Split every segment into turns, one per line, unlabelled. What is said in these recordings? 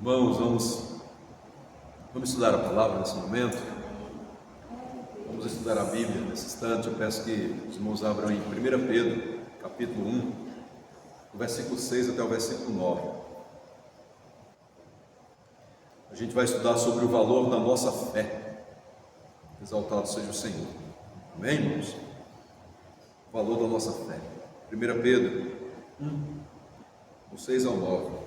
Irmãos, vamos estudar a palavra nesse momento. Vamos estudar a Bíblia nesse instante. Eu peço que os irmãos abram em 1 Pedro, capítulo 1, do versículo 6 até o versículo 9. A gente vai estudar sobre o valor da nossa fé. Exaltado seja o Senhor. Amém, irmãos? O valor da nossa fé. 1 Pedro 1, do 6 ao 9.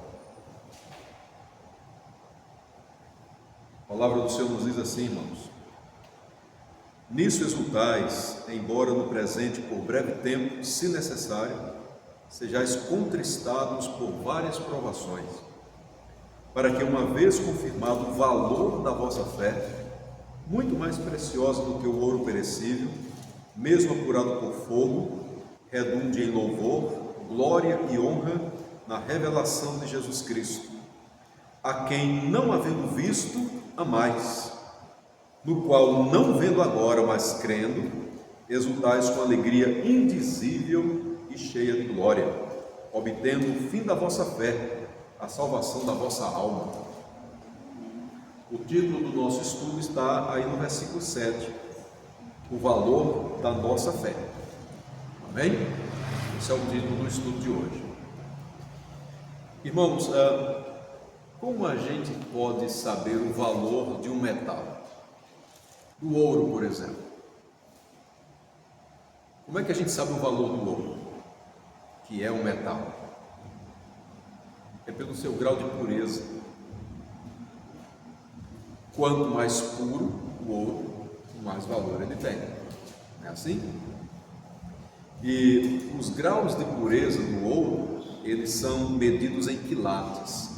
A palavra do Senhor nos diz assim, irmãos: nisso exultais, embora no presente por breve tempo, se necessário, sejais contristados por várias provações, para que, uma vez confirmado o valor da vossa fé, muito mais preciosa do que o ouro perecível, mesmo apurado por fogo, redunde em louvor, glória e honra na revelação de Jesus Cristo, a quem, não havendo visto, amais, no qual, não vendo agora, mas crendo, exultais com alegria indizível e cheia de glória, obtendo o fim da vossa fé, a salvação da vossa alma. O título do nosso estudo está aí no versículo 7, o valor da nossa fé. Amém? Esse é o título do estudo de hoje. Irmãos, como a gente pode saber o valor de um metal? Do ouro, por exemplo. Como é que a gente sabe o valor do ouro, que é um metal? É pelo seu grau de pureza. Quanto mais puro o ouro, mais valor ele tem. Não é assim? E os graus de pureza do ouro, eles são medidos em quilates.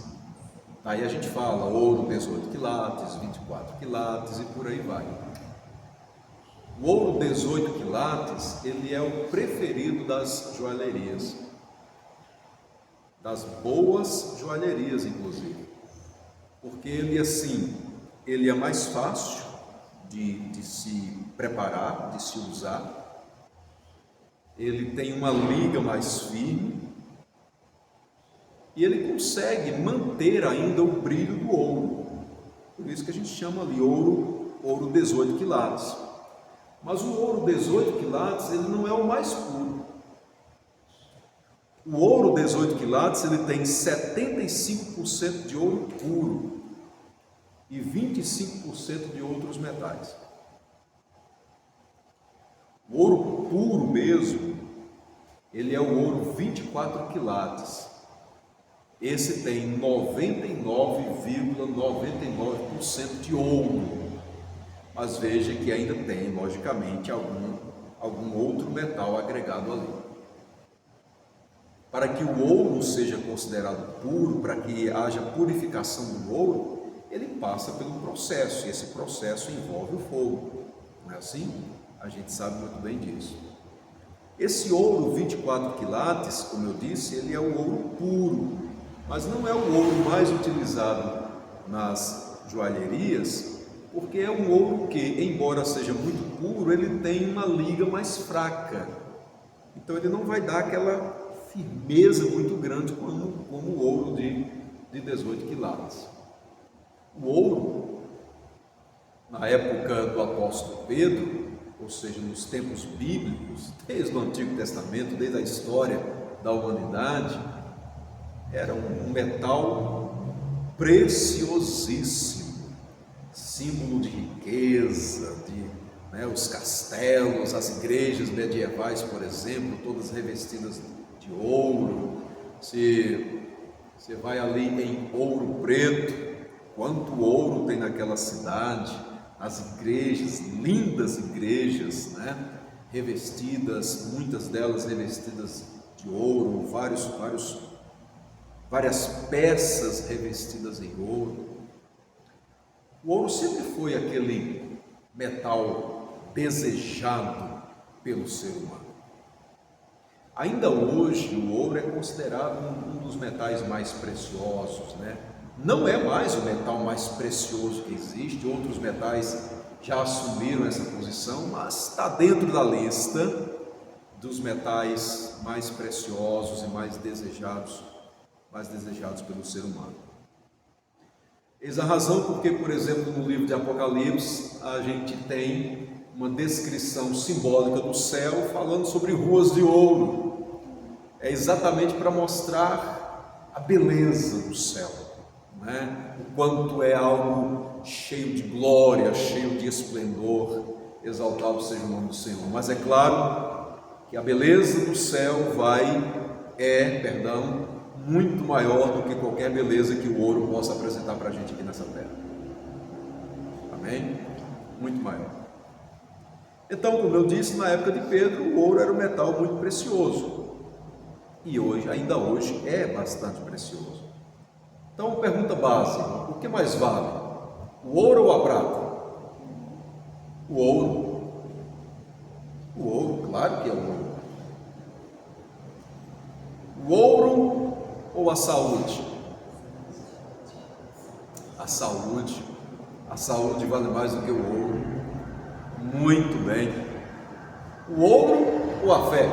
Aí a gente fala ouro 18 quilates, 24 quilates e por aí vai. O ouro 18 quilates, ele é o preferido das joalherias, das boas joalherias inclusive, porque ele assim, ele é mais fácil de se preparar, de se usar, ele tem uma liga mais firme, e ele consegue manter ainda o brilho do ouro. Por isso que a gente chama ali ouro 18 quilates. Mas o ouro 18 quilates, ele não é o mais puro. O ouro 18 quilates, ele tem 75% de ouro puro e 25% de outros metais. O ouro puro mesmo, ele é o ouro 24 quilates. Esse tem 99,99% de ouro, mas veja que ainda tem, logicamente, algum outro metal agregado ali. Para que o ouro seja considerado puro, para que haja purificação do ouro, ele passa pelo processo, e esse processo envolve o fogo. Não é assim? A gente sabe muito bem disso. Esse ouro 24 quilates, como eu disse, ele é o ouro puro, mas não é o ouro mais utilizado nas joalherias, porque é um ouro que, embora seja muito puro, ele tem uma liga mais fraca. Então ele não vai dar aquela firmeza muito grande como o ouro de 18 quilates. O ouro, na época do apóstolo Pedro, ou seja, nos tempos bíblicos, desde o Antigo Testamento, desde a história da humanidade, era um metal preciosíssimo, símbolo de riqueza, os castelos, as igrejas medievais, por exemplo, todas revestidas de ouro. Você vai ali em Ouro Preto, quanto ouro tem naquela cidade, as igrejas, lindas igrejas, revestidas, muitas delas revestidas de ouro, várias peças revestidas em ouro. O ouro sempre foi aquele metal desejado pelo ser humano. Ainda hoje o ouro é considerado um dos metais mais preciosos, Não é mais o metal mais precioso que existe, outros metais já assumiram essa posição, mas está dentro da lista dos metais mais preciosos e mais desejados pelo ser humano. Eis a razão porque, por exemplo, no livro de Apocalipse, a gente tem uma descrição simbólica do céu falando sobre ruas de ouro. É exatamente para mostrar a beleza do céu, né? O quanto é algo cheio de glória, cheio de esplendor. Exaltado seja o nome do Senhor. Mas é claro que a beleza do céu muito maior do que qualquer beleza que o ouro possa apresentar para a gente aqui nessa terra. Amém? Muito maior. Então, como eu disse, na época de Pedro, o ouro era um metal muito precioso. E hoje, ainda hoje, é bastante precioso. Então, pergunta básica: o que mais vale? O ouro ou a prata? O ouro. O ouro, claro que é o ouro. O ouro ou a saúde? A saúde. A saúde vale mais do que o ouro. Muito bem. O ouro ou a fé?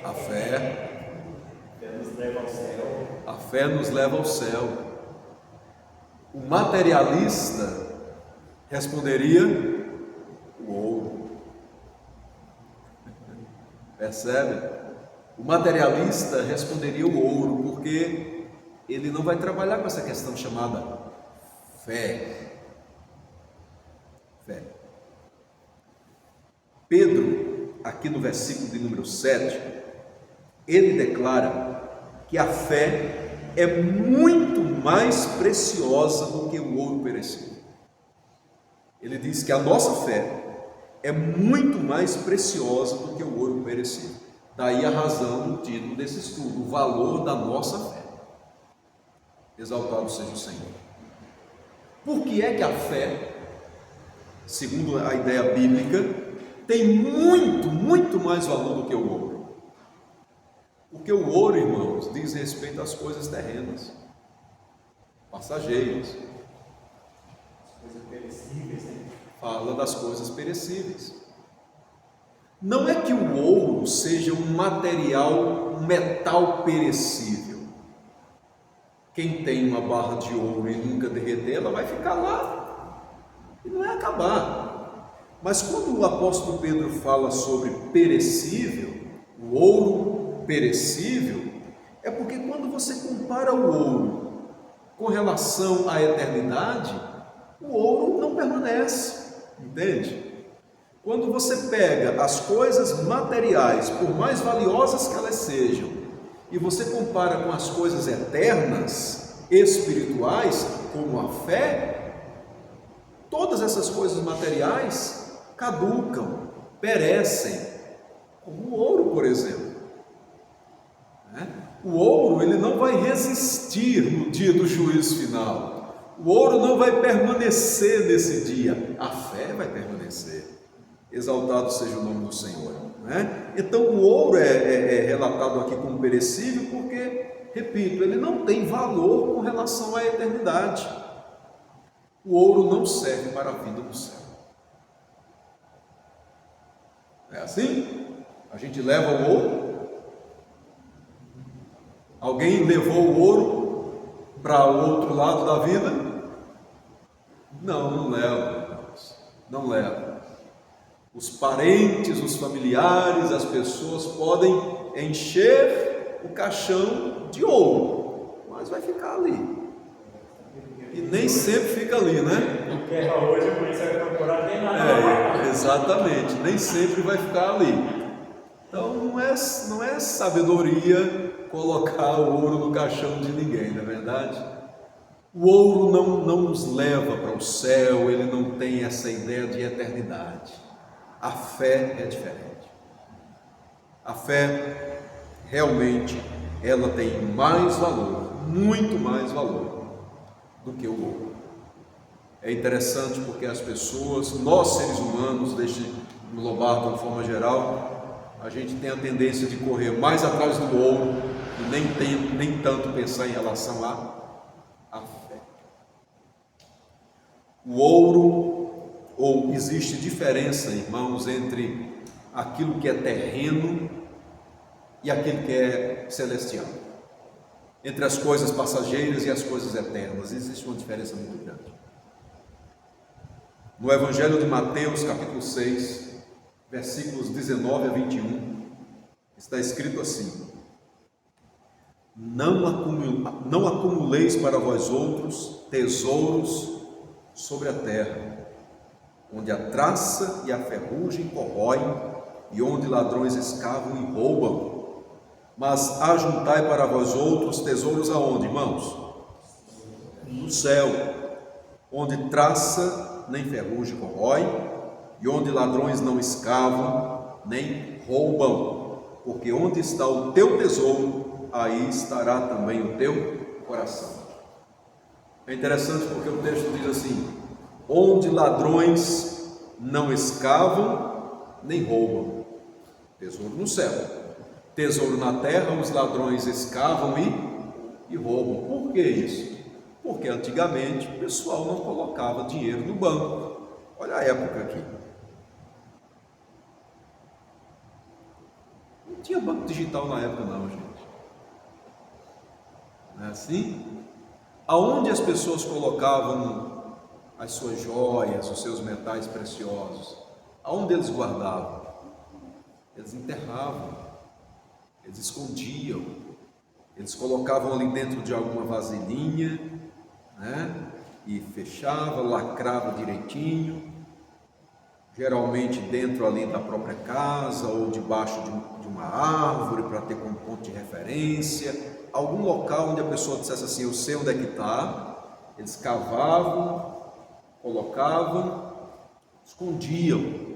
A fé. A fé nos leva ao céu. O materialista responderia: o ouro. Percebe? O materialista responderia o ouro, porque ele não vai trabalhar com essa questão chamada fé. Fé. Pedro, aqui no versículo de número 7, ele declara que a fé é muito mais preciosa do que o ouro perecível. Ele diz que a nossa fé é muito mais preciosa do que o ouro perecível. Daí a razão do título desse estudo: o valor da nossa fé. Exaltado seja o Senhor. Por que é que a fé, segundo a ideia bíblica, tem muito mais valor do que o ouro? Porque o ouro, irmãos, diz respeito às coisas terrenas, passageiras.
Coisas perecíveis, né?
Fala das coisas perecíveis. Não é que o ouro seja um material, um metal perecível. Quem tem uma barra de ouro e nunca derreter, ela vai ficar lá e não vai acabar. Mas quando o apóstolo Pedro fala sobre perecível, o ouro perecível, é porque quando você compara o ouro com relação à eternidade, o ouro não permanece, entende? Quando você pega as coisas materiais, por mais valiosas que elas sejam, e você compara com as coisas eternas, espirituais, como a fé, todas essas coisas materiais caducam, perecem, como o ouro, por exemplo. O ouro, ele não vai resistir no dia do juízo final. O ouro não vai permanecer nesse dia. A fé vai permanecer. Exaltado seja o nome do Senhor, né? Então o ouro é relatado aqui como perecível porque, repito, ele não tem valor com relação à eternidade. O ouro não serve para a vida do céu. É assim? A gente leva o ouro. Alguém levou o ouro para o outro lado da vida? Não leva, irmãos. Não leva. Os parentes, os familiares, as pessoas podem encher o caixão de ouro, mas vai ficar ali. E nem sempre fica ali, né?
Não quer hoje, por isso é temporada, nem nada.
Exatamente, nem sempre vai ficar ali. Então não é sabedoria colocar o ouro no caixão de ninguém, não é verdade? O ouro não nos leva para o céu, ele não tem essa ideia de eternidade. A fé é diferente. A fé, realmente, ela tem mais valor, muito mais valor do que o ouro. É interessante porque as pessoas, nós seres humanos, deixa eu englobar de uma forma geral, a gente tem a tendência de correr mais atrás do ouro e nem tanto pensar em relação à fé. O ouro, ou existe diferença, irmãos, entre aquilo que é terreno e aquilo que é celestial. entre as coisas passageiras e as coisas eternas. Existe uma diferença muito grande. No Evangelho de Mateus, capítulo 6, versículos 19 a 21, está escrito assim: não acumuleis para vós outros tesouros sobre a terra, onde a traça e a ferrugem corroem, e onde ladrões escavam e roubam, mas ajuntai para vós outros tesouros aonde, irmãos? No céu, onde traça nem ferrugem corrói, e onde ladrões não escavam nem roubam, porque onde está o teu tesouro, aí estará também o teu coração. É interessante porque o texto diz assim: onde ladrões não escavam nem roubam. Tesouro no céu. Tesouro na terra, os ladrões escavam e roubam. Por que isso? Porque antigamente o pessoal não colocava dinheiro no banco. Olha a época aqui. Não tinha banco digital na época não, gente. Não é assim? Aonde as pessoas colocavam as suas joias, os seus metais preciosos? Aonde eles guardavam? Eles enterravam, eles escondiam, eles colocavam ali dentro de alguma vasilhinha, né? E fechava, lacrava direitinho, geralmente dentro ali da própria casa ou debaixo de uma árvore, para ter como ponto de referência, algum local onde a pessoa dissesse assim: eu sei onde é que está. Eles cavavam, colocavam, escondiam,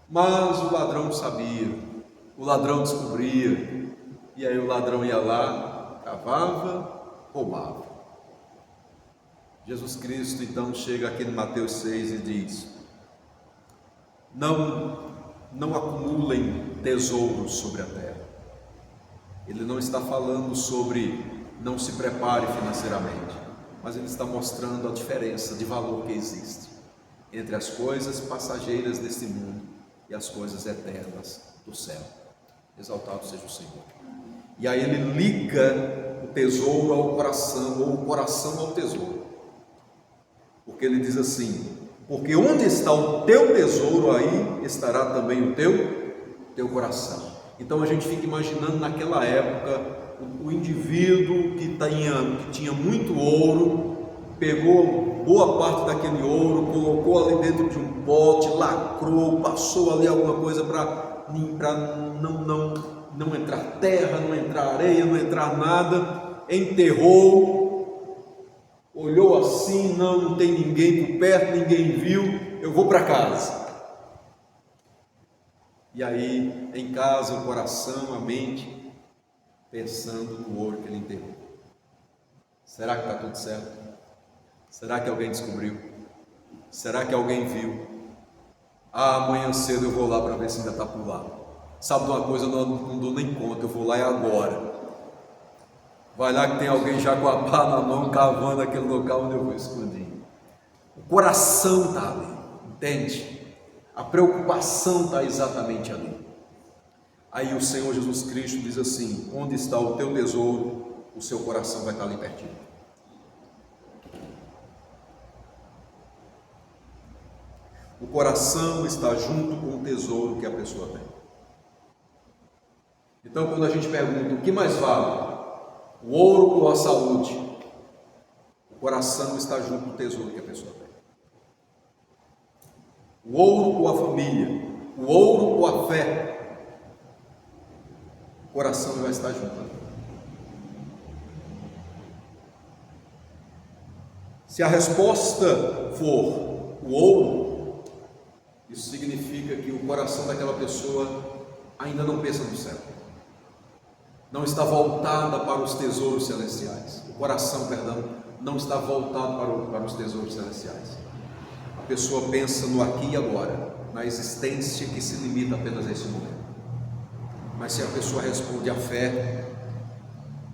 mas o ladrão sabia, o ladrão descobria, e aí o ladrão ia lá, cavava, roubava. Jesus Cristo então chega aqui no Mateus 6 e diz: não acumulem tesouros sobre a terra. Ele não está falando sobre não se prepare financeiramente, mas ele está mostrando a diferença de valor que existe entre as coisas passageiras deste mundo e as coisas eternas do céu. Exaltado seja o Senhor. E aí ele liga o tesouro ao coração, ou o coração ao tesouro, porque ele diz assim: porque onde está o teu tesouro, aí estará também o teu coração. Então a gente fica imaginando naquela época o indivíduo que tinha muito ouro, pegou boa parte daquele ouro, colocou ali dentro de um pote, lacrou, passou ali alguma coisa para não entrar terra, não entrar areia, não entrar nada, enterrou, olhou assim, não tem ninguém por perto, ninguém viu, eu vou para casa. E aí, em casa, o coração, a mente, pensando no ouro que ele enterrou. Será que está tudo certo? Será que alguém descobriu? Será que alguém viu? Amanhã cedo eu vou lá para ver se ainda está por lá. Sabe de uma coisa, eu não dou nem conta, eu vou lá e agora. Vai lá que tem alguém já com a pá na mão, cavando aquele local onde eu vou esconder. O coração está ali, entende? A preocupação está exatamente ali. Aí o Senhor Jesus Cristo diz assim: onde está o teu tesouro, o seu coração vai estar ali pertinho. O coração está junto com o tesouro que a pessoa tem. Então, quando a gente pergunta o que mais vale, o ouro ou a saúde, o coração está junto do tesouro que a pessoa tem. O ouro ou a família, o ouro ou a fé, o coração vai estar junto. Se a resposta for o ouro, isso significa que o coração daquela pessoa ainda não pensa no céu, não está voltada para os tesouros celestiais. O coração, não está voltado para os tesouros celestiais. A pessoa pensa no aqui e agora, na existência que se limita apenas a esse momento. Mas se a pessoa responde à fé,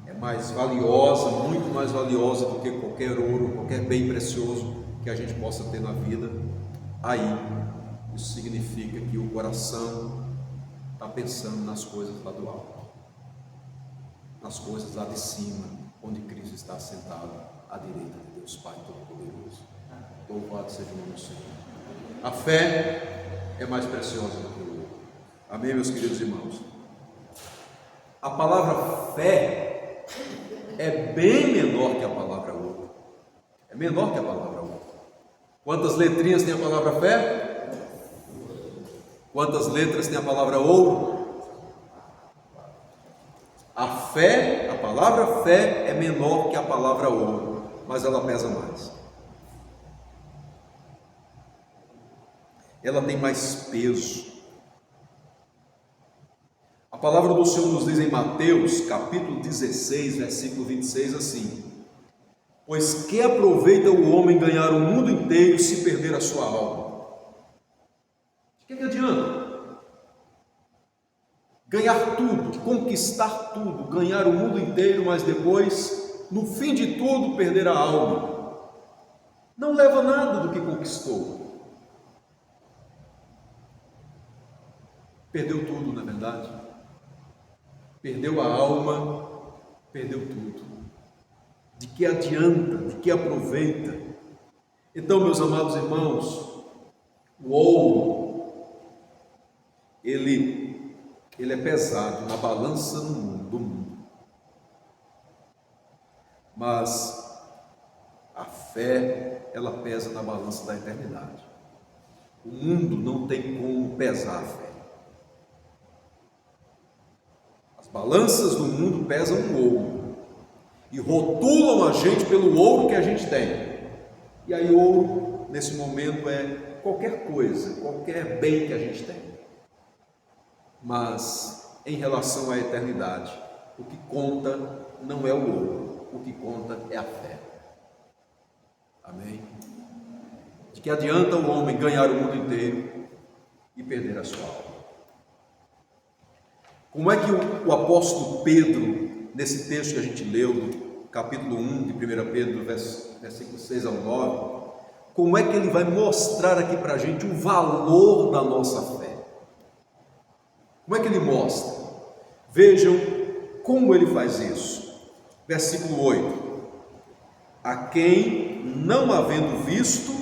é mais valiosa, muito mais valiosa do que qualquer ouro, qualquer bem precioso que a gente possa ter na vida. Aí, isso significa que o coração está pensando nas coisas lá do alto. nas coisas lá de cima, onde Cristo está sentado à direita de Deus Pai Todo-Poderoso. Louvado seja o nome do Senhor. A fé é mais preciosa do que o ouro. Amém, meus queridos irmãos? A palavra fé é bem menor que a palavra ouro. É menor que a palavra ouro. Quantas letrinhas tem a palavra fé? Quantas letras tem a palavra ouro? A fé, a palavra fé é menor que a palavra ouro, mas ela pesa mais. Ela tem mais peso. A palavra do Senhor nos diz em Mateus, capítulo 16, versículo 26, assim: pois que aproveita o homem ganhar o mundo inteiro se perder a sua alma? De que adianta? Ganhar tudo, conquistar tudo, ganhar o mundo inteiro, mas depois, no fim de tudo, perder a alma. Não leva nada do que conquistou. Perdeu tudo, na verdade. Perdeu a alma, perdeu tudo. De que adianta, de que aproveita? Então, meus amados irmãos, o ouro, ele é pesado na balança do mundo. Mas a fé, ela pesa na balança da eternidade. O mundo não tem como pesar a fé. As balanças do mundo pesam o ouro e rotulam a gente pelo ouro que a gente tem. E aí ouro, nesse momento, é qualquer coisa, qualquer bem que a gente tem. Mas em relação à eternidade, o que conta não é o ouro, o que conta é a fé. Amém? De que adianta o homem ganhar o mundo inteiro e perder a sua alma? Como é que o apóstolo Pedro, nesse texto que a gente leu, do capítulo 1 de 1 Pedro, versículo 6 ao 9, como é que ele vai mostrar aqui para a gente o valor da nossa fé? Como é que ele mostra? Vejam como ele faz isso. Versículo 8: a quem, não havendo visto,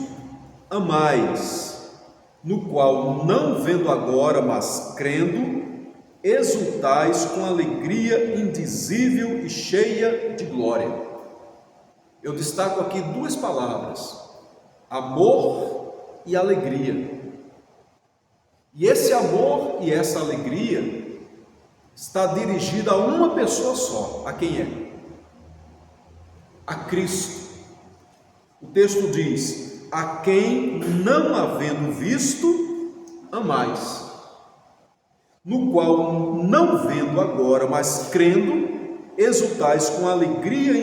amais, no qual, não vendo agora, mas crendo, exultais com alegria indizível e cheia de glória. Eu destaco aqui duas palavras: amor e alegria. E esse amor e essa alegria está dirigida a uma pessoa só. A quem é? A Cristo. O texto diz: a quem, não havendo visto, amais, no qual, não vendo agora, mas crendo, exultais com alegria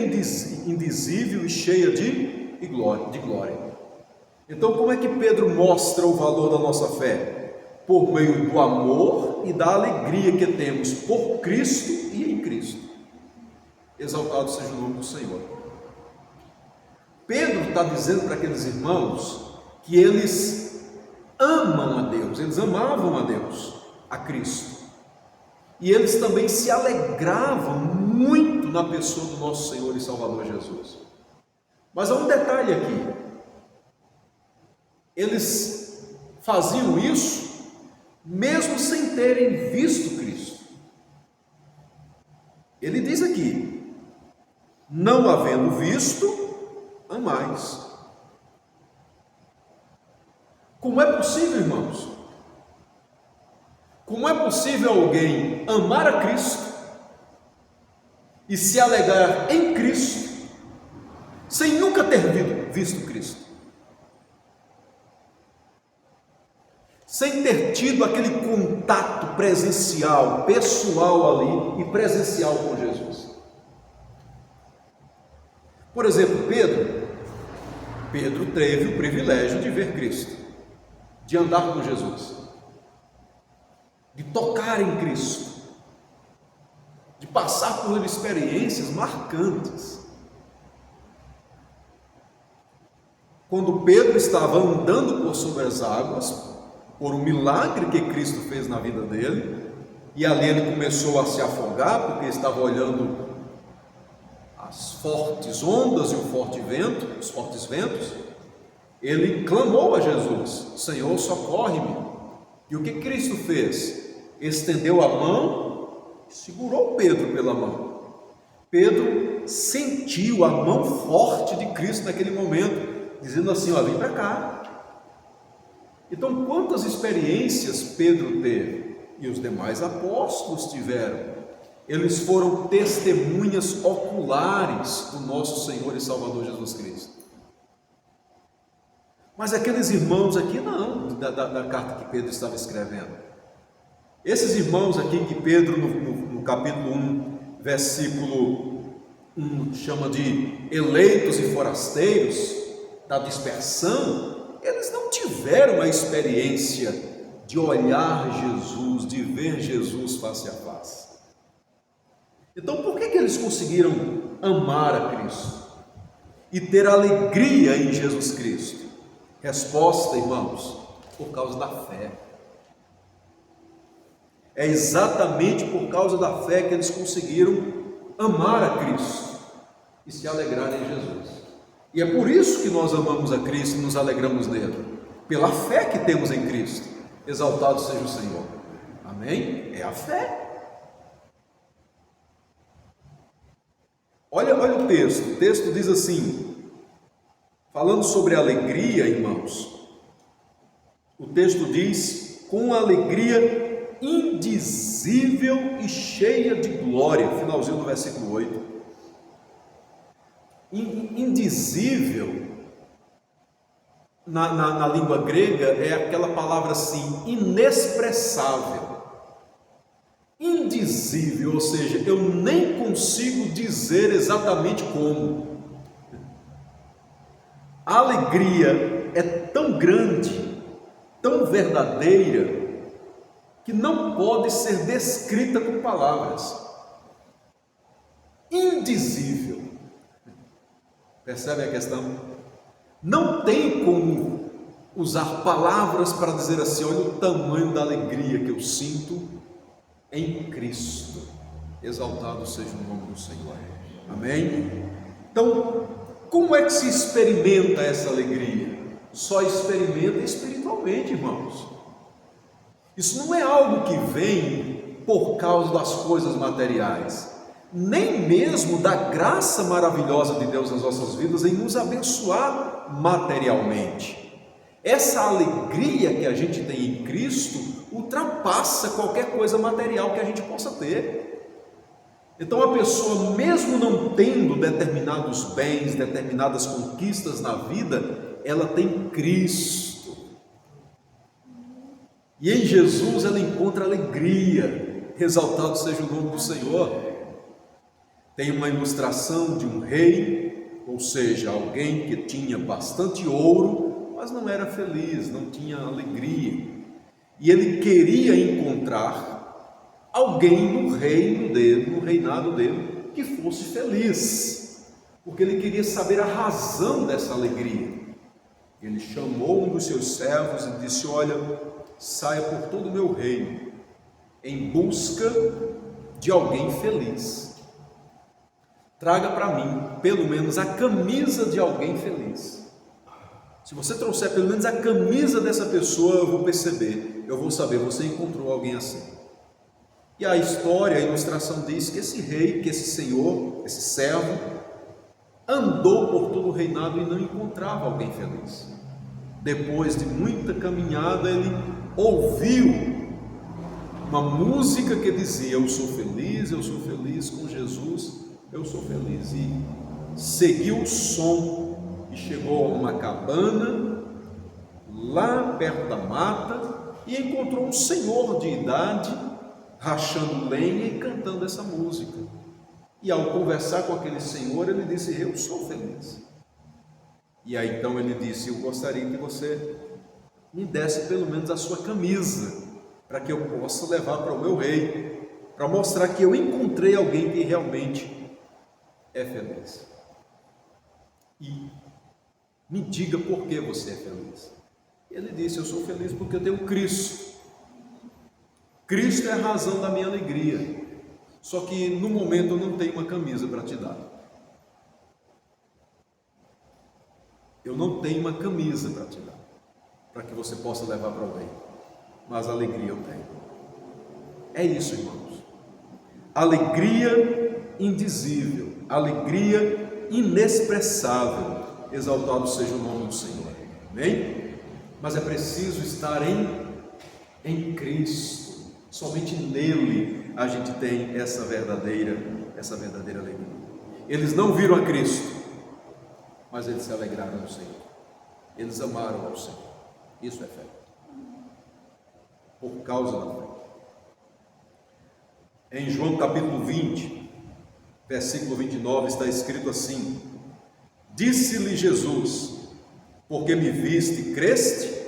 indizível e cheia de glória. Então, como é que Pedro mostra o valor da nossa fé? Por meio do amor e da alegria que temos por Cristo e em Cristo. Exaltado seja o nome do Senhor. Pedro está dizendo para aqueles irmãos que eles amam a Deus, eles amavam a Deus, a Cristo, e eles também se alegravam muito na pessoa do nosso Senhor e Salvador Jesus. Mas há um detalhe aqui: eles faziam isso mesmo sem terem visto Cristo. Ele diz aqui: não havendo visto, amais. Como é possível, irmãos? Como é possível alguém amar a Cristo e se alegrar em Cristo sem nunca ter visto Cristo? Sem ter tido aquele contato presencial, pessoal ali e presencial com Jesus. Por exemplo, Pedro teve o privilégio de ver Cristo, de andar com Jesus, de tocar em Cristo, de passar por experiências marcantes. Quando Pedro estava andando por sobre as águas, por um milagre que Cristo fez na vida dele, e ali ele começou a se afogar, porque estava olhando as fortes ondas e os fortes ventos, ele clamou a Jesus: Senhor, socorre-me. E o que Cristo fez? Estendeu a mão e segurou Pedro pela mão. Pedro sentiu a mão forte de Cristo naquele momento, dizendo assim: ó, vem para cá. Então, quantas experiências Pedro teve e os demais apóstolos tiveram? Eles foram testemunhas oculares do nosso Senhor e Salvador Jesus Cristo. Mas aqueles irmãos aqui não, da carta que Pedro estava escrevendo. Esses irmãos aqui que Pedro no capítulo 1, versículo 1, chama de eleitos e forasteiros, da dispersão, eles não tiveram a experiência de olhar Jesus, de ver Jesus face a face. Então, por que eles conseguiram amar a Cristo e ter alegria em Jesus Cristo? Resposta, irmãos, por causa da fé. É exatamente por causa da fé que eles conseguiram amar a Cristo e se alegrar em Jesus. E é por isso que nós amamos a Cristo e nos alegramos nele, pela fé que temos em Cristo. Exaltado seja o Senhor. Amém? É a fé. Olha o texto diz assim, falando sobre alegria, irmãos, o texto diz: com alegria indizível e cheia de glória, finalzinho do versículo 8. Indizível, na língua grega, é aquela palavra assim, inexpressável. Indizível, ou seja, eu nem consigo dizer exatamente como. A alegria é tão grande, tão verdadeira, que não pode ser descrita com palavras. Indizível. Percebe a questão? Não tem como usar palavras para dizer assim: olha o tamanho da alegria que eu sinto em Cristo. Exaltado seja o nome do Senhor. Amém? Então, como é que se experimenta essa alegria? Só experimenta espiritualmente, irmãos. Isso não é algo que vem por causa das coisas materiais, nem mesmo da graça maravilhosa de Deus nas nossas vidas em nos abençoar materialmente. Essa alegria que a gente tem em Cristo ultrapassa qualquer coisa material que a gente possa ter. Então a pessoa, mesmo não tendo determinados bens, determinadas conquistas na vida, ela tem Cristo. E em Jesus ela encontra alegria. Exaltado seja o nome do Senhor. Tem uma ilustração de um rei, ou seja, alguém que tinha bastante ouro, mas não era feliz, não tinha alegria. E ele queria encontrar alguém no reino dele, no reinado dele, que fosse feliz, porque ele queria saber a razão dessa alegria. Ele chamou um dos seus servos e disse: olha, saia por todo o meu reino, em busca de alguém feliz. Traga para mim, pelo menos, a camisa de alguém feliz. Se você trouxer pelo menos a camisa dessa pessoa, eu vou perceber, eu vou saber, você encontrou alguém assim. E a história, a ilustração diz que esse rei, que esse senhor, esse servo, andou por todo o reinado e não encontrava alguém feliz. Depois de muita caminhada, ele ouviu uma música que dizia: eu sou feliz com Jesus, eu sou feliz. E seguiu o som e chegou a uma cabana lá perto da mata e encontrou um senhor de idade rachando lenha e cantando essa música. E ao conversar com aquele senhor, ele disse: eu sou feliz. E aí então ele disse: eu gostaria que você me desse pelo menos a sua camisa, para que eu possa levar para o meu rei, para mostrar que eu encontrei alguém que realmente é feliz. E me diga por que você é feliz. Ele disse: eu sou feliz porque eu tenho Cristo. Cristo é a razão da minha alegria. Só que no momento eu não tenho uma camisa para te dar. Eu não tenho uma camisa para te dar, para que você possa levar para alguém, mas alegria eu tenho. É isso, irmãos. Alegria indizível, alegria inexpressável. Exaltado seja o nome do Senhor. Amém? Mas é preciso estar em Cristo. Somente nele a gente tem essa verdadeira alegria. Eles não viram a Cristo, mas eles se alegraram no Senhor. Eles amaram ao Senhor. Isso é fé. Por causa da fé. Em João capítulo 20, versículo 29, está escrito assim: disse-lhe Jesus: porque me viste e creste?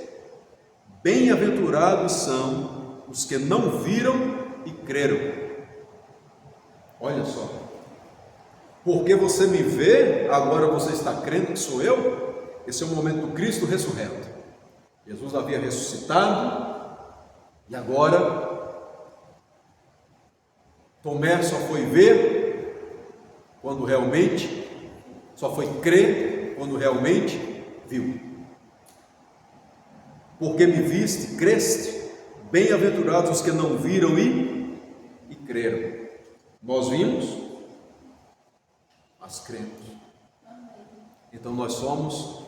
Bem-aventurados são os que não viram e creram. Olha só, porque você me vê, agora você está crendo que sou eu? Esse é o momento do Cristo ressurreto. Jesus havia ressuscitado e agora Tomé só foi ver quando realmente, só foi crer quando realmente viu. Porque me viste, creste? Bem-aventurados os que não viram e creram. Nós vimos, mas cremos. Então nós somos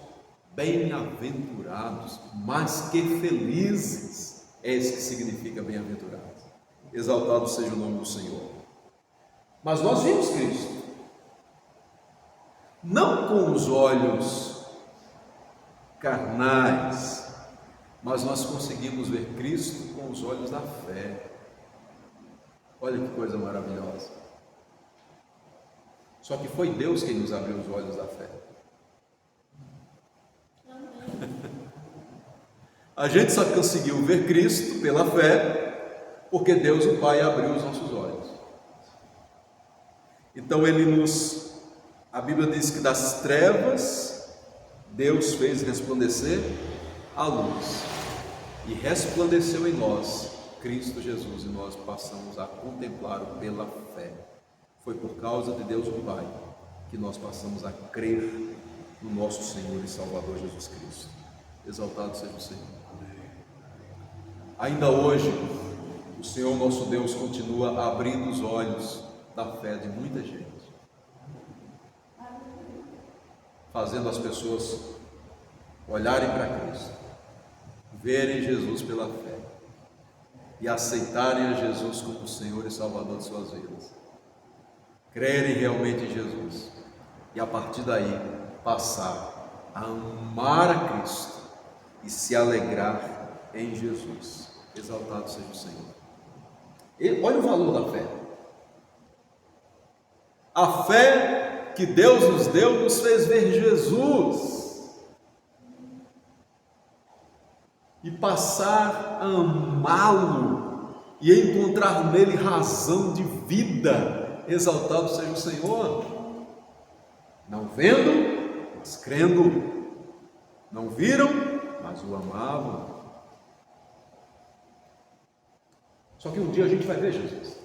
bem-aventurados, mais que felizes. É isso que significa bem-aventurados. Exaltado seja o nome do Senhor. Mas nós vimos Cristo, não com os olhos carnais, mas nós conseguimos ver Cristo com os olhos da fé. Olha que coisa maravilhosa. Só que foi Deus quem nos abriu os olhos da fé. A gente só conseguiu ver Cristo pela fé porque Deus, o Pai, abriu os nossos olhos. Então a Bíblia diz que das trevas Deus fez resplandecer a luz, e resplandeceu em nós Cristo Jesus, e nós passamos a contemplá-lo pela fé. Foi por causa de Deus, o Pai, que nós passamos a crer no nosso Senhor e Salvador Jesus Cristo. Exaltado seja o Senhor. Ainda hoje, o Senhor nosso Deus continua abrindo os olhos da fé de muita gente, fazendo as pessoas olharem para Cristo, verem Jesus pela fé e aceitarem a Jesus como o Senhor e Salvador de suas vidas, crerem realmente em Jesus e a partir daí passar a amar a Cristo e se alegrar em Jesus. Exaltado seja o Senhor. E olha o valor da fé. A fé que Deus nos deu nos fez ver Jesus e passar a amá-lo e encontrar nele razão de vida. Exaltado seja o Senhor. Não vendo, mas crendo. Não viram, mas o amavam. Só que um dia a gente vai ver Jesus.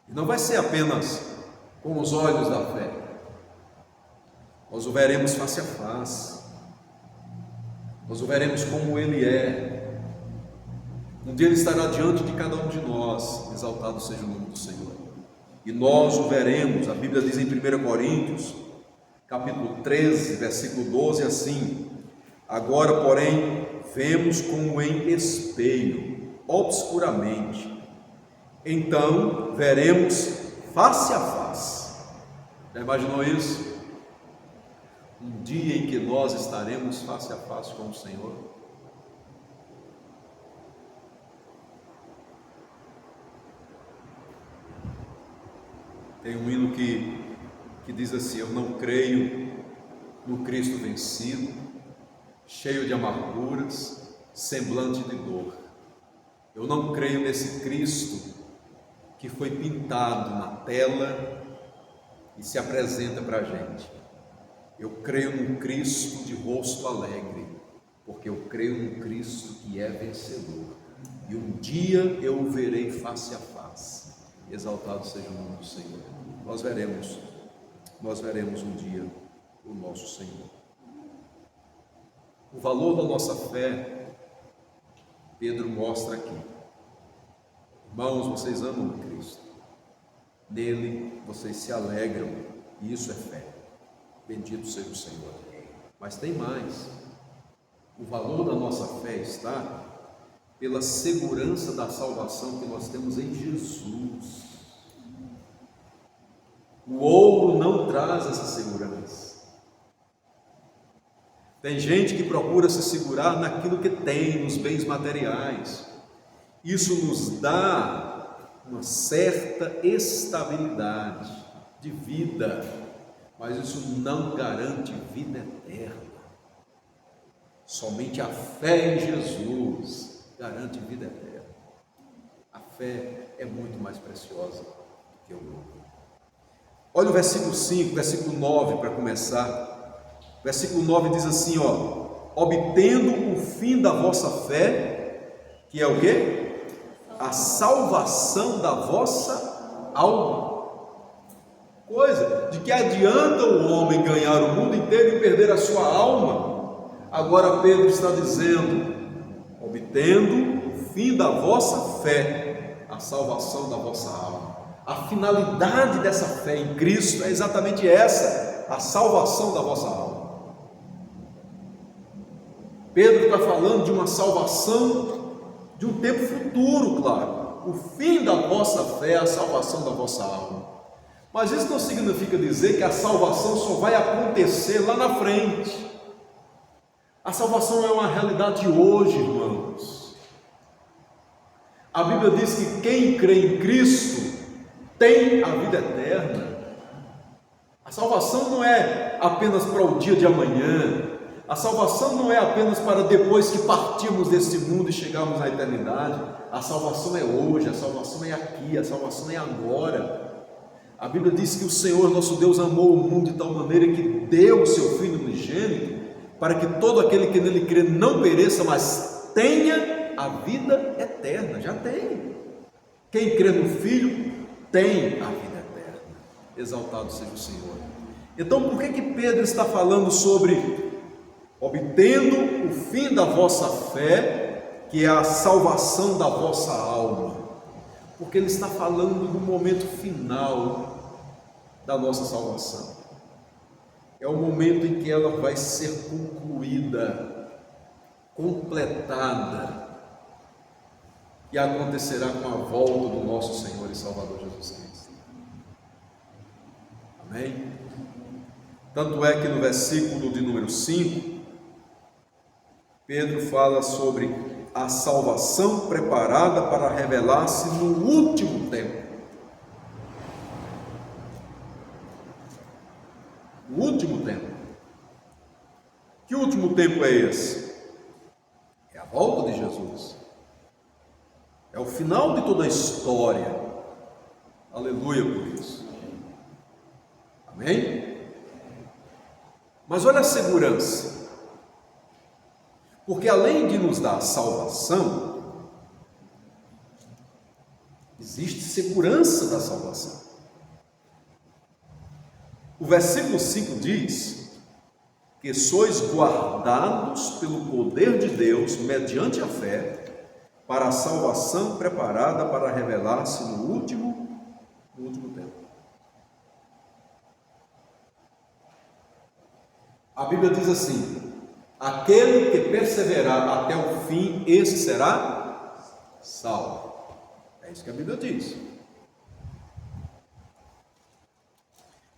E não vai ser apenas com os olhos da fé. Nós o veremos face a face. Nós o veremos como Ele é. Um dia Ele estará diante de cada um de nós. Exaltado seja o nome do Senhor. E nós o veremos. A Bíblia diz em 1 Coríntios, capítulo 13, versículo 12, assim: agora, porém, vemos como em espelho, obscuramente. Então, veremos face a face. Já imaginou isso? Um dia em que nós estaremos face a face com o Senhor. Tem um hino que diz assim: eu não creio no Cristo vencido, cheio de amarguras, semblante de dor. Eu não creio nesse Cristo que foi pintado na tela e se apresenta para a gente. Eu creio num Cristo de rosto alegre, porque eu creio num Cristo que é vencedor. E um dia eu o verei face a face. Exaltado seja o nome do Senhor. Nós veremos um dia o nosso Senhor. O valor da nossa fé, Pedro mostra aqui. Irmãos, vocês amam Cristo. Nele vocês se alegram, e isso é fé. Bendito seja o Senhor. Mas tem mais. O valor da nossa fé está pela segurança da salvação que nós temos em Jesus. O ouro não traz essa segurança. Tem gente que procura se segurar naquilo que tem, nos bens materiais. Isso nos dá uma certa estabilidade de vida, mas isso não garante vida eterna. Somente a fé em Jesus garante vida eterna. A fé é muito mais preciosa do que o ouro. Olha o versículo 5, versículo 9 para começar. Versículo 9 diz assim, obtendo o fim da vossa fé, que é o quê? A salvação da vossa alma. Coisa, de que adianta o homem ganhar o mundo inteiro e perder a sua alma? Agora Pedro está dizendo, obtendo o fim da vossa fé, a salvação da vossa alma. A finalidade dessa fé em Cristo é exatamente essa, a salvação da vossa alma. Pedro está falando de uma salvação de um tempo futuro, claro. O fim da vossa fé é a salvação da vossa alma. Mas isso não significa dizer que a salvação só vai acontecer lá na frente. A salvação é uma realidade hoje, irmãos. A Bíblia diz que quem crê em Cristo tem a vida eterna. A salvação não é apenas para o dia de amanhã. A salvação não é apenas para depois que partirmos desse mundo e chegarmos à eternidade. A salvação é hoje, a salvação é aqui, a salvação é agora. A Bíblia diz que o Senhor nosso Deus amou o mundo de tal maneira que deu o seu Filho unigênito, para que todo aquele que nele crê não pereça, mas tenha a vida eterna. Já tem. Quem crê no Filho tem a vida eterna. Exaltado seja o Senhor. Então, por que Pedro está falando sobre obtendo o fim da vossa fé, que é a salvação da vossa alma? Porque ele está falando do momento final da nossa salvação. É o momento em que ela vai ser concluída, completada, e acontecerá com a volta do nosso Senhor e Salvador Jesus Cristo. Amém? Tanto é que no versículo de número 5, Pedro fala sobre a salvação preparada para revelar-se no último tempo. O último tempo. Que último tempo é esse? É a volta de Jesus. É o final de toda a história. Aleluia por isso. Amém? Mas olha a segurança. Porque além de nos dar salvação, existe segurança da salvação. O versículo 5 diz que sois guardados pelo poder de Deus, mediante a fé, para a salvação preparada para revelar-se no último tempo. A Bíblia diz assim: aquele que perseverar até o fim, esse será salvo. É isso que a Bíblia diz.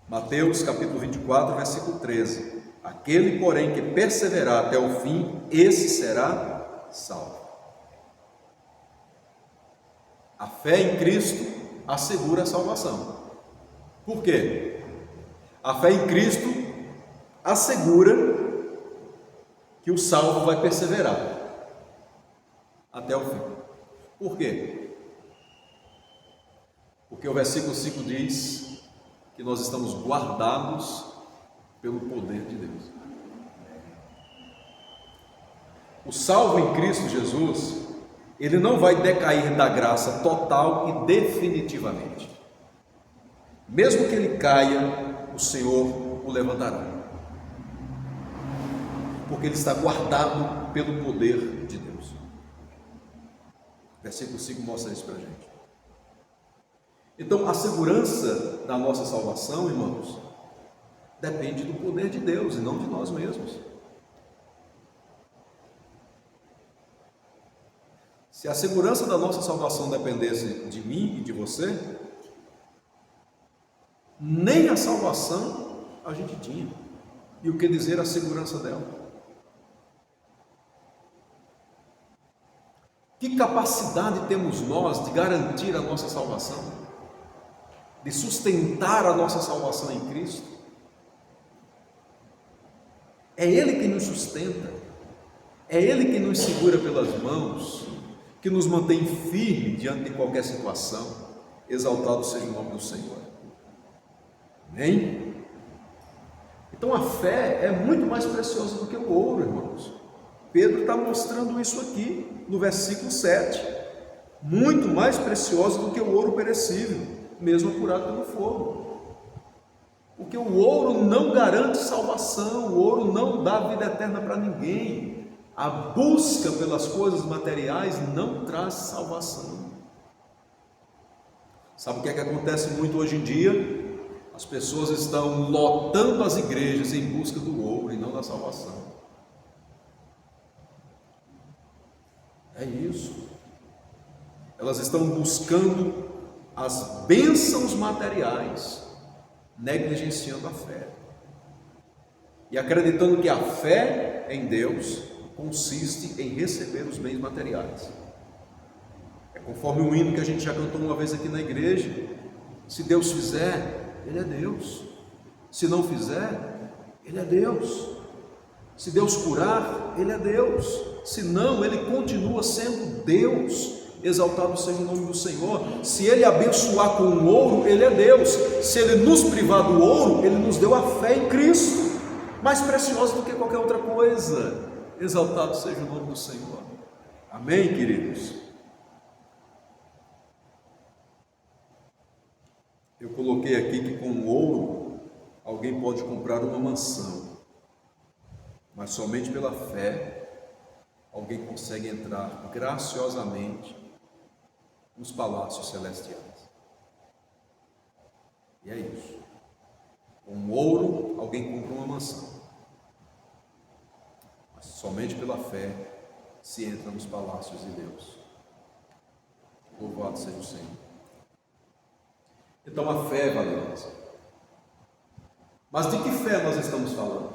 Mateus capítulo 24, versículo 13. Aquele, porém, que perseverar até o fim, esse será salvo. A fé em Cristo assegura a salvação. Por quê? A fé em Cristo assegura que o salvo vai perseverar até o fim. Por quê? Porque o versículo 5 diz que nós estamos guardados pelo poder de Deus. O salvo em Cristo Jesus ele não vai decair da graça total e definitivamente. Mesmo que ele caia, o Senhor o levantará, porque ele está guardado pelo poder de Deus. Versículo 5 mostra isso para a gente. Então, a segurança da nossa salvação, irmãos, depende do poder de Deus e não de nós mesmos. Se a segurança da nossa salvação dependesse de mim e de você, nem a salvação a gente tinha. E o que dizer a segurança dela? Que capacidade temos nós de garantir a nossa salvação? De sustentar a nossa salvação em Cristo? É Ele que nos sustenta, é Ele que nos segura pelas mãos, que nos mantém firme diante de qualquer situação. Exaltado seja o nome do Senhor. Amém? Então a fé é muito mais preciosa do que o ouro, irmãos. Pedro está mostrando isso aqui no versículo 7. Muito mais preciosa do que o ouro perecível, mesmo apurado pelo fogo. Porque o ouro não garante salvação, o ouro não dá vida eterna para ninguém. A busca pelas coisas materiais não traz salvação. Sabe o que é que acontece muito hoje em dia? As pessoas estão lotando as igrejas em busca do ouro e não da salvação. É isso. Elas estão buscando as bênçãos materiais, negligenciando a fé. E acreditando que a fé em Deus consiste em receber os bens materiais. É conforme o hino que a gente já cantou uma vez aqui na igreja: se Deus fizer, Ele é Deus. Se não fizer, Ele é Deus. Se Deus curar, Ele é Deus. Se não, Ele continua sendo Deus. Exaltado seja o nome do Senhor. Se Ele abençoar com o ouro, Ele é Deus. Se Ele nos privar do ouro, Ele nos deu a fé em Cristo, mais preciosa do que qualquer outra coisa. Exaltado seja o nome do Senhor. Amém, queridos? Eu coloquei aqui que com ouro alguém pode comprar uma mansão, mas somente pela fé alguém consegue entrar graciosamente nos palácios celestiais. E é isso. Com ouro alguém compra uma mansão, mas somente pela fé se entra nos palácios de Deus. Louvado seja o Senhor. Então a fé é valiosa. Mas de que fé nós estamos falando?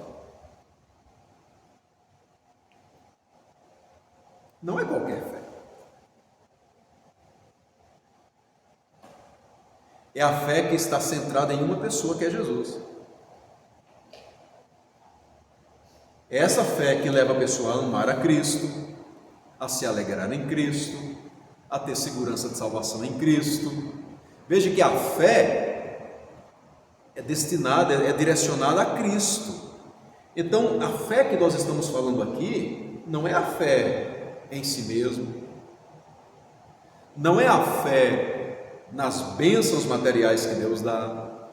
Não é qualquer fé. É a fé que está centrada em uma pessoa, que é Jesus. É essa fé que leva a pessoa a amar a Cristo, a se alegrar em Cristo, a ter segurança de salvação em Cristo. Veja que a fé é destinada, é direcionada a Cristo. Então, a fé que nós estamos falando aqui não é a fé em si mesmo, não é a fé nas bênçãos materiais que Deus dá,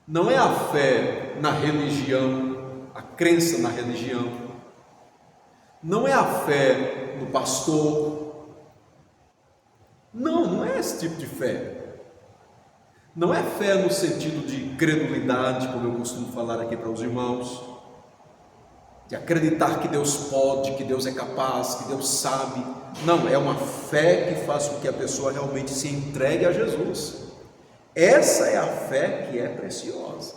não é a fé na religião, a crença na religião, não é a fé no pastor. Não é esse tipo de fé. Não é fé no sentido de credulidade, como eu costumo falar aqui para os irmãos, de acreditar que Deus pode, que Deus é capaz, que Deus sabe. Não, é uma fé que faz com que a pessoa realmente se entregue a Jesus. Essa é a fé que é preciosa,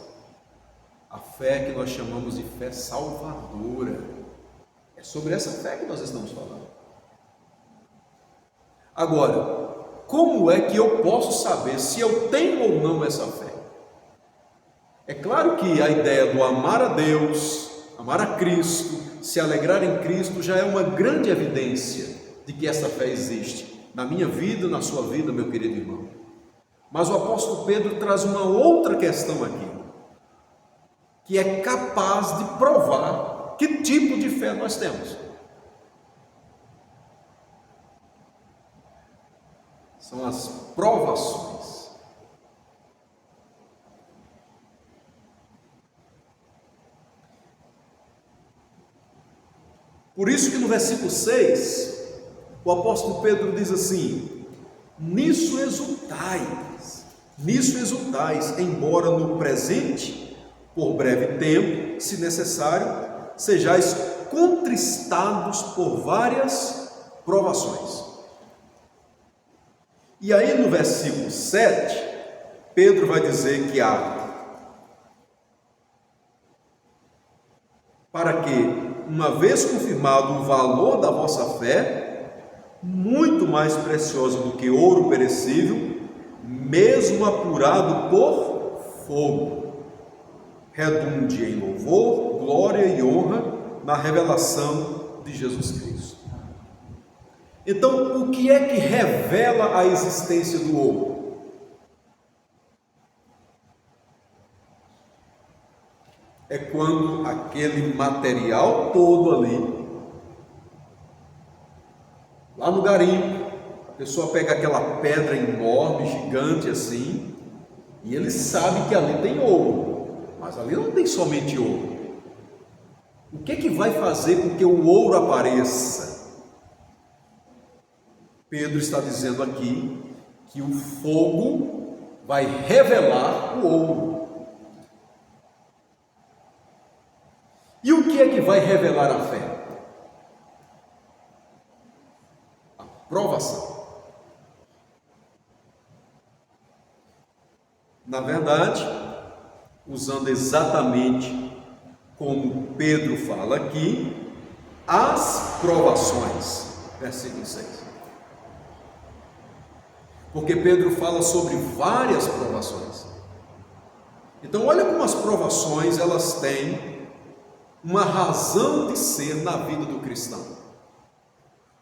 a fé que nós chamamos de fé salvadora. É sobre essa fé que nós estamos falando. Agora, como é que eu posso saber se eu tenho ou não essa fé? É claro que a ideia do amar a Deus, amar a Cristo, se alegrar em Cristo já é uma grande evidência de que essa fé existe na minha vida, na sua vida, meu querido irmão. Mas o apóstolo Pedro traz uma outra questão aqui, que é capaz de provar que tipo de fé nós temos. São as provações. Por isso que no versículo 6, o apóstolo Pedro diz assim: nisso exultais, embora no presente, por breve tempo, se necessário, sejais contristados por várias provações. E aí no versículo 7, Pedro vai dizer que para que, uma vez confirmado o valor da vossa fé, muito mais preciosa do que ouro perecível, mesmo apurado por fogo, redunde em louvor, glória e honra na revelação de Jesus Cristo. Então, o que é que revela a existência do ouro? É quando aquele material todo ali, lá no garimpo, a pessoa pega aquela pedra enorme, gigante assim, e ele sabe que ali tem ouro, mas ali não tem somente ouro. O que é que vai fazer com que o ouro apareça? Pedro está dizendo aqui que o fogo vai revelar o ouro. E o que é que vai revelar a fé? A provação. Na verdade, usando exatamente como Pedro fala aqui, as provações, versículo 6. Porque Pedro fala sobre várias provações. Então, olha como as provações, elas têm uma razão de ser na vida do cristão.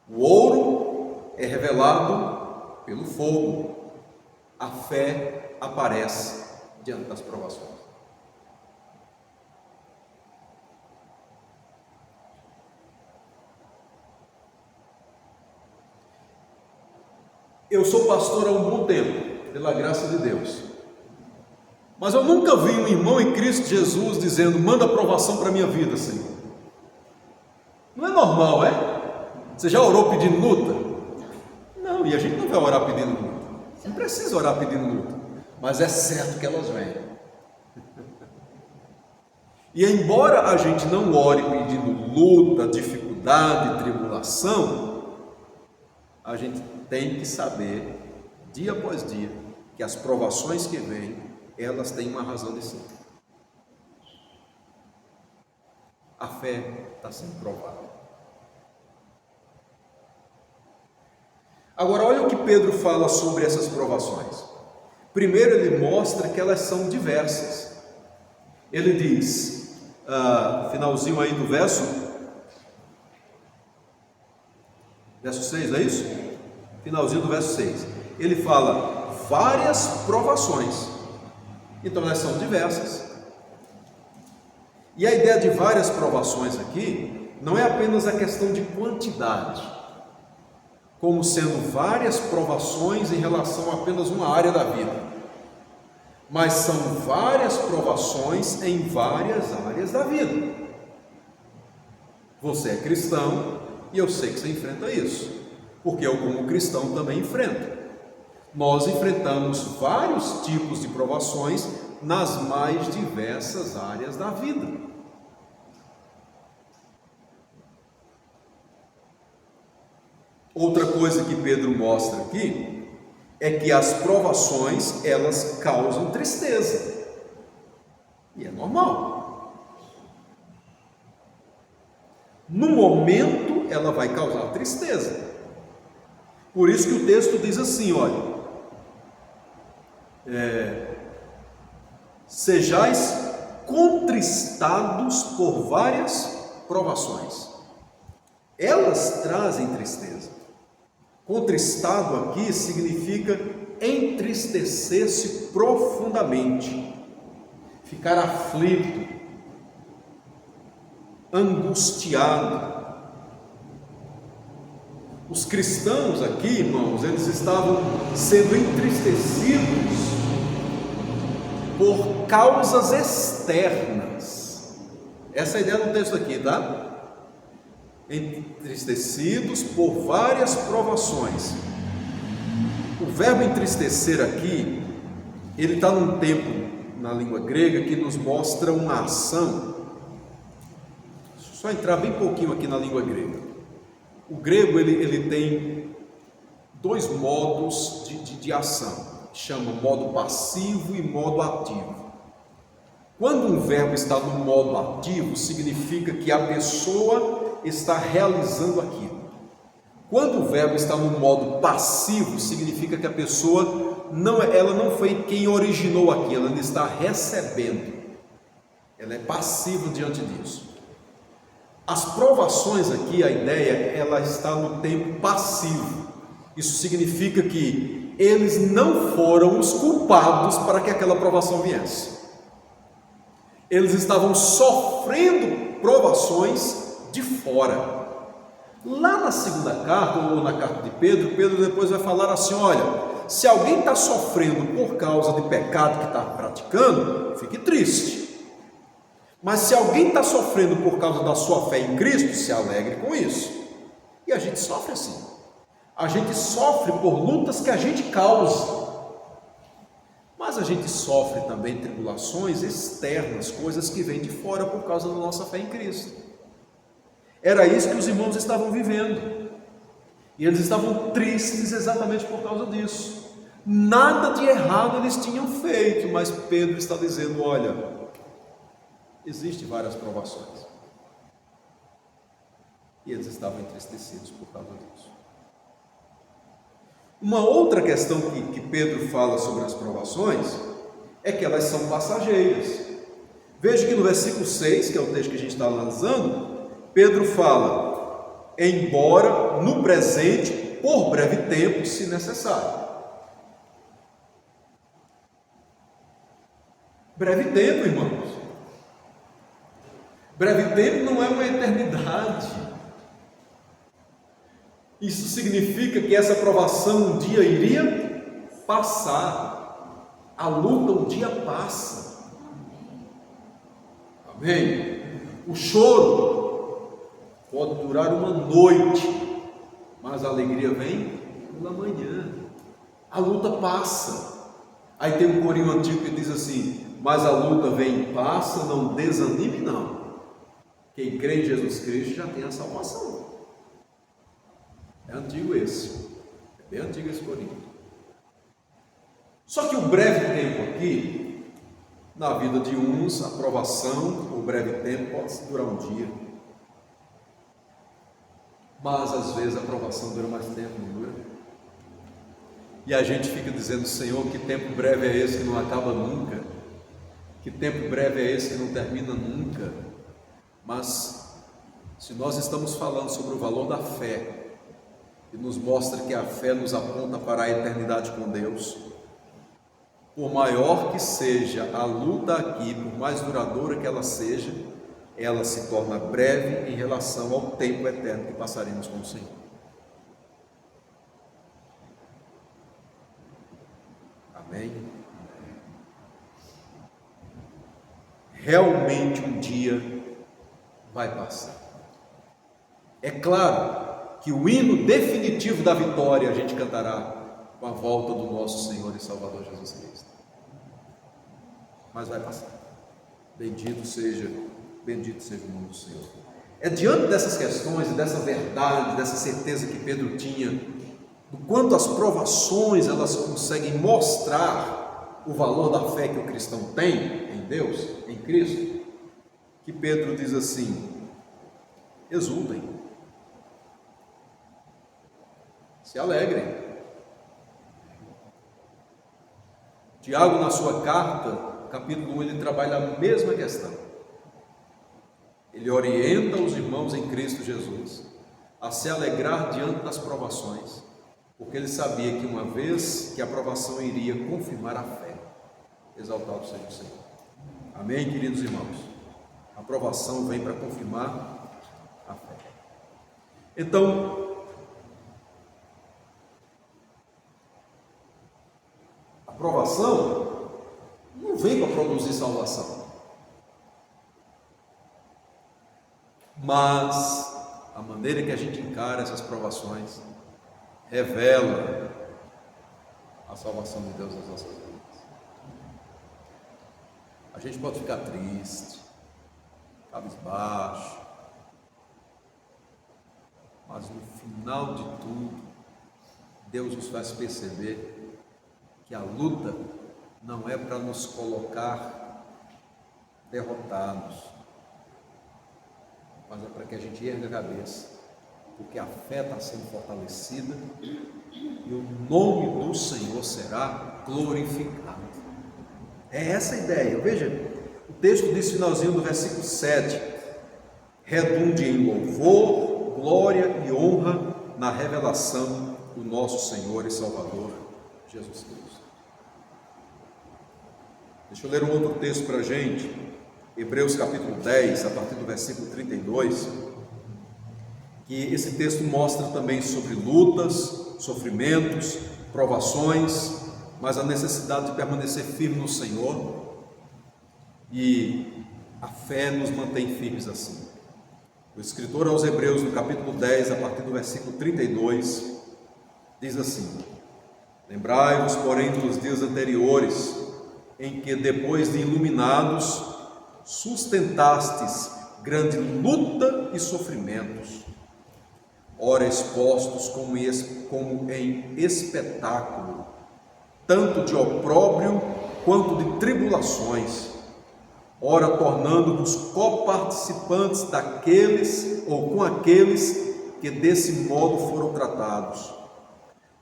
O ouro é revelado pelo fogo. A fé aparece diante das provações. Eu sou pastor há um bom tempo, pela graça de Deus. Mas eu nunca vi um irmão em Cristo Jesus dizendo: manda aprovação para a minha vida, Senhor. Não é normal, é? Você já orou pedindo luta? Não, e a gente não vai orar pedindo luta. Não precisa orar pedindo luta. Mas é certo que elas vêm. E embora a gente não ore pedindo luta, dificuldade, tribulação, a gente tem que saber, dia após dia, que as provações que vêm, elas têm uma razão de ser. A fé está sendo provada. Agora, olha o que Pedro fala sobre essas provações. Primeiro, ele mostra que elas são diversas. Ele diz, finalzinho aí do verso 6, não é isso? Finalzinho do verso 6. Ele fala várias provações. Então elas são diversas. E a ideia de várias provações aqui não é apenas a questão de quantidade, como sendo várias provações em relação a apenas uma área da vida, mas são várias provações em várias áreas da vida. Você é cristão e eu sei que você enfrenta isso, porque eu, como cristão, também enfrento. Nós enfrentamos vários tipos de provações nas mais diversas áreas da vida. Outra coisa que Pedro mostra aqui é que as provações, elas causam tristeza. E é normal. No momento, ela vai causar tristeza. Por isso que o texto diz assim, olha, sejais contristados por várias provações. Elas trazem tristeza. Contristado aqui significa entristecer-se profundamente, ficar aflito, angustiado. Os cristãos aqui, irmãos, eles estavam sendo entristecidos por causas externas. Essa é a ideia do texto aqui, tá? Entristecidos por várias provações. O verbo entristecer aqui, ele está num tempo na língua grega que nos mostra uma ação. Deixa eu só entrar bem pouquinho aqui na língua grega. O grego ele tem dois modos de ação, chama modo passivo e modo ativo. Quando um verbo está no modo ativo, significa que a pessoa está realizando aquilo. Quando o verbo está no modo passivo, significa que a pessoa ela não foi quem originou aquilo, ela está recebendo. Ela é passiva diante disso. As provações aqui, a ideia, ela está no tempo passivo. Isso significa que eles não foram os culpados para que aquela provação viesse. Eles estavam sofrendo provações de fora. Lá na segunda carta, ou na carta de Pedro, Pedro depois vai falar assim: olha, se alguém está sofrendo por causa de pecado que está praticando, fique triste. Mas se alguém está sofrendo por causa da sua fé em Cristo, se alegre com isso. E a gente sofre assim. A gente sofre por lutas que a gente causa. Mas a gente sofre também tribulações externas, coisas que vêm de fora por causa da nossa fé em Cristo. Era isso que os irmãos estavam vivendo. E eles estavam tristes exatamente por causa disso. Nada de errado eles tinham feito, mas Pedro está dizendo: olha, existem várias provações. E eles estavam entristecidos por causa disso. Uma outra questão que Pedro fala sobre as provações é que elas são passageiras. Veja que no versículo 6, que é o texto que a gente está analisando, Pedro fala: embora no presente, por breve tempo, se necessário. Breve tempo, irmãos. Breve tempo não é uma eternidade. Isso significa que essa provação um dia iria passar. A luta um dia passa. Amém? O choro pode durar uma noite, mas a alegria vem pela manhã. A luta passa. Aí tem um corinho antigo que diz assim: mas a luta vem e passa, não desanime não. Quem crê em Jesus Cristo já tem a salvação. É antigo esse. É bem antigo esse corinho. Só que o breve tempo aqui, na vida de uns, a provação, o breve tempo pode durar um dia. Mas às vezes a provação dura mais tempo, não dura? E a gente fica dizendo: Senhor, que tempo breve é esse que não acaba nunca? Que tempo breve é esse que não termina nunca? Mas se nós estamos falando sobre o valor da fé, e nos mostra que a fé nos aponta para a eternidade com Deus, por maior que seja a luta aqui, por mais duradoura que ela seja, ela se torna breve em relação ao tempo eterno que passaremos com o Senhor. Amém? Realmente um dia vai passar. É claro que o hino definitivo da vitória a gente cantará com a volta do nosso Senhor e Salvador Jesus Cristo. Mas vai passar. Bendito seja o nome do Senhor. É diante dessas questões e dessa verdade, dessa certeza que Pedro tinha, do quanto as provações elas conseguem mostrar o valor da fé que o cristão tem em Deus, em Cristo, que Pedro diz assim: exultem, se alegrem. Tiago, na sua carta, capítulo 1, ele trabalha a mesma questão. Ele orienta os irmãos em Cristo Jesus a se alegrar diante das provações, porque ele sabia que uma vez que a provação iria confirmar a fé. Exaltado seja o Senhor. Amém, queridos irmãos? A provação vem para confirmar a fé. Então, provação não vem para produzir salvação. Mas a maneira que a gente encara essas provações revela a salvação de Deus nas nossas vidas. A gente pode ficar triste, cabisbaixo, mas no final de tudo, Deus nos faz perceber que a luta não é para nos colocar derrotados, mas é para que a gente erga a cabeça, porque a fé está sendo fortalecida e o nome do Senhor será glorificado. É essa a ideia. Veja, o texto diz, finalzinho do versículo 7, redunde em louvor, glória e honra na revelação do nosso Senhor e Salvador Jesus Cristo. Deixa eu ler um outro texto para a gente, Hebreus capítulo 10, a partir do versículo 32, que esse texto mostra também sobre lutas, sofrimentos, provações, mas a necessidade de permanecer firme no Senhor, e a fé nos mantém firmes assim. O escritor aos Hebreus, no capítulo 10, a partir do versículo 32, diz assim: lembrai-vos, porém, dos dias anteriores, em que, depois de iluminados, sustentastes grande luta e sofrimentos, ora expostos como em espetáculo, tanto de opróbrio quanto de tribulações, ora tornando-vos coparticipantes daqueles ou com aqueles que desse modo foram tratados,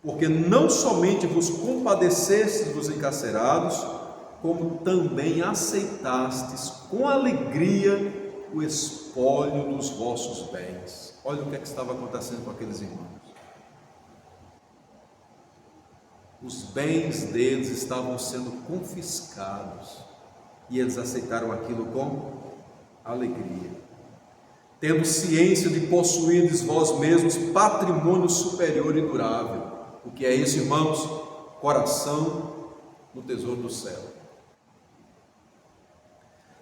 porque não somente vos compadecestes dos encarcerados, como também aceitastes com alegria o espólio dos vossos bens. Olha o que estava acontecendo com aqueles irmãos. Os bens deles estavam sendo confiscados e eles aceitaram aquilo com alegria, tendo ciência de possuirdes vós mesmos patrimônio superior e durável. O que é isso, irmãos? Coração no tesouro do céu.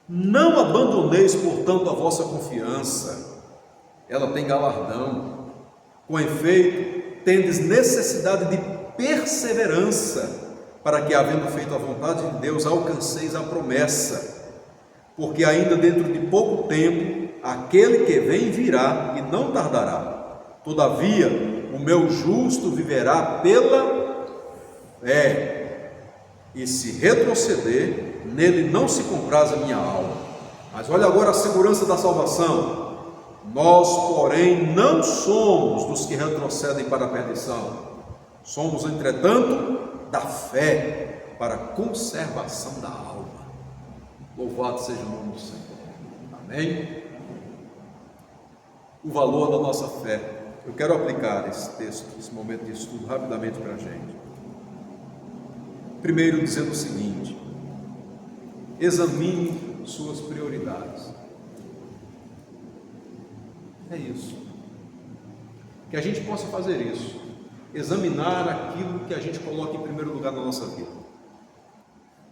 Não abandoneis, portanto, a vossa confiança, ela tem galardão. Com efeito, tendes necessidade de perseverança, para que, havendo feito a vontade de Deus, alcanceis a promessa, porque ainda dentro de pouco tempo, aquele que vem virá e não tardará. Todavia, o meu justo viverá pela fé, e se retroceder, nele não se compraz a minha alma. Mas olha agora a segurança da salvação. Nós, porém, não somos dos que retrocedem para a perdição. Somos, entretanto, da fé para a conservação da alma. Louvado seja o nome do Senhor. Amém? O valor da nossa fé. Eu quero aplicar esse texto, esse momento de estudo, rapidamente para a gente. Primeiro, dizendo o seguinte: examine suas prioridades. É isso. Que a gente possa fazer isso. Examinar aquilo que a gente coloca em primeiro lugar na nossa vida.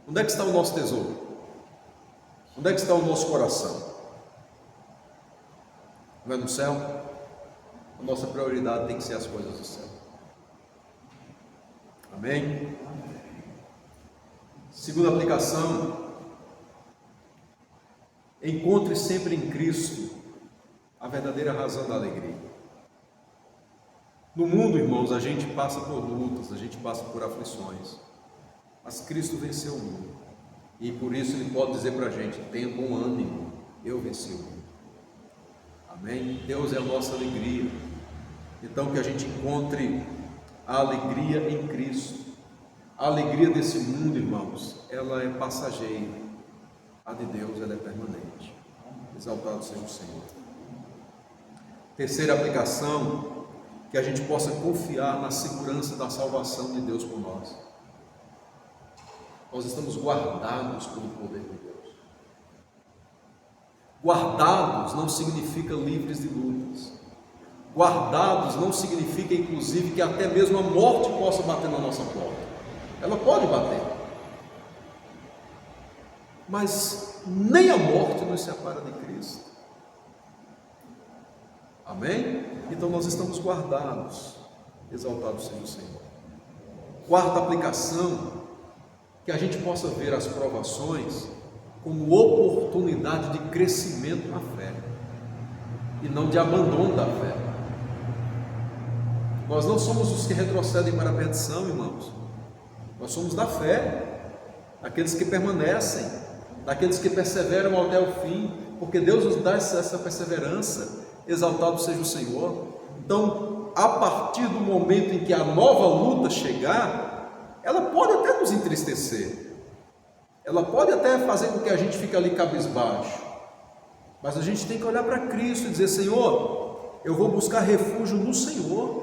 Onde é que está o nosso tesouro? Onde é que está o nosso coração? Não é no céu? A nossa prioridade tem que ser as coisas do céu. Amém? Segunda aplicação: encontre sempre em Cristo a verdadeira razão da alegria. No mundo, irmãos, a gente passa por lutas, a gente passa por aflições, mas Cristo venceu o mundo, e por isso Ele pode dizer para a gente: tenha bom ânimo, eu venci o mundo. Amém? Deus é a nossa alegria. Então, que a gente encontre a alegria em Cristo. A alegria desse mundo, irmãos, ela é passageira. A de Deus, ela é permanente. Exaltado seja o Senhor. Terceira aplicação: que a gente possa confiar na segurança da salvação de Deus por nós. Nós estamos guardados pelo poder de Deus. Guardados não significa livres de lutas. Guardados não significa, inclusive, que até mesmo a morte possa bater na nossa porta. Ela pode bater, mas nem a morte nos separa de Cristo. Amém? Então nós estamos guardados. Exaltado seja o Senhor. Quarta aplicação, que a gente possa ver as provações como oportunidade de crescimento na fé e não de abandono da fé. Nós não somos os que retrocedem para a perdição, irmãos. Nós somos da fé, daqueles que permanecem, daqueles que perseveram até o fim, porque Deus nos dá essa perseverança. Exaltado seja o Senhor. Então, a partir do momento em que a nova luta chegar, ela pode até nos entristecer, ela pode até fazer com que a gente fique ali cabisbaixo, mas a gente tem que olhar para Cristo e dizer: Senhor, eu vou buscar refúgio no Senhor.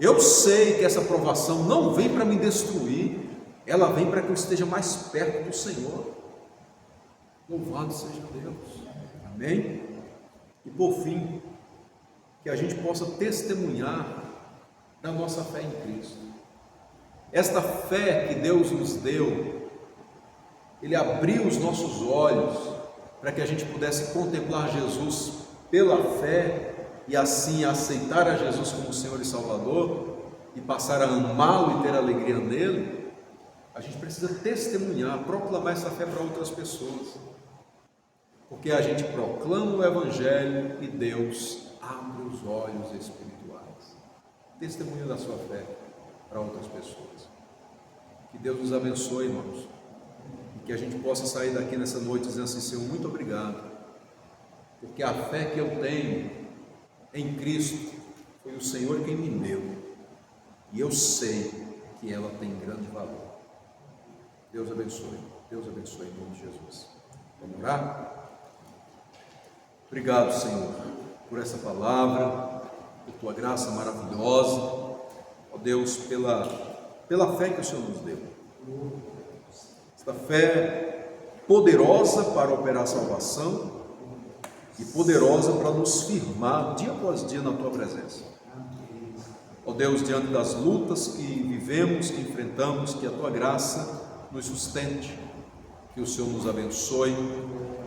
Eu sei que essa provação não vem para me destruir, ela vem para que eu esteja mais perto do Senhor. Louvado seja Deus. Amém? E por fim, que a gente possa testemunhar da nossa fé em Cristo. Esta fé que Deus nos deu, Ele abriu os nossos olhos para que a gente pudesse contemplar Jesus pela fé e assim aceitar a Jesus como Senhor e Salvador e passar a amá-lo e ter alegria nele. A gente precisa testemunhar, proclamar essa fé para outras pessoas, porque a gente proclama o Evangelho e Deus abre os olhos espirituais. Testemunho da sua fé para outras pessoas. Que Deus nos abençoe, irmãos, e que a gente possa sair daqui nessa noite dizendo assim: Senhor, muito obrigado, porque a fé que eu tenho em Cristo foi o Senhor quem me deu, e eu sei que ela tem grande valor. Deus abençoe em nome de Jesus. Vamos orar? Obrigado, Senhor, por essa palavra, por tua graça maravilhosa, ó Deus, pela fé que o Senhor nos deu. Esta fé poderosa para operar a salvação e poderosa para nos firmar dia após dia na tua presença. Ó Deus, diante das lutas que vivemos, que enfrentamos, que a tua graça nos sustente, que o Senhor nos abençoe,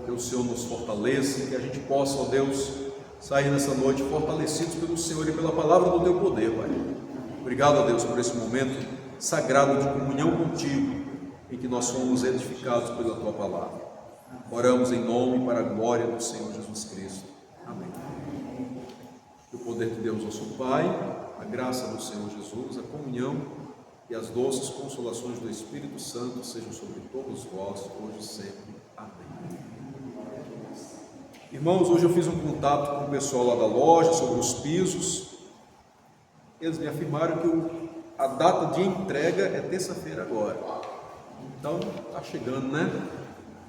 que o Senhor nos fortaleça, que a gente possa, ó Deus, sair nessa noite fortalecidos pelo Senhor e pela palavra do teu poder, Pai. Obrigado, ó Deus, por esse momento sagrado de comunhão contigo, em que nós fomos edificados pela tua palavra. Oramos em nome e para a glória do Senhor Jesus Cristo. Amém. Que o poder de Deus, nosso Pai, a graça do Senhor Jesus, a comunhão e as doces consolações do Espírito Santo sejam sobre todos vós, hoje e sempre. Amém. Irmãos, hoje eu fiz um contato com o pessoal lá da loja sobre os pisos. Eles me afirmaram que a data de entrega é terça-feira agora. Então, está chegando, né?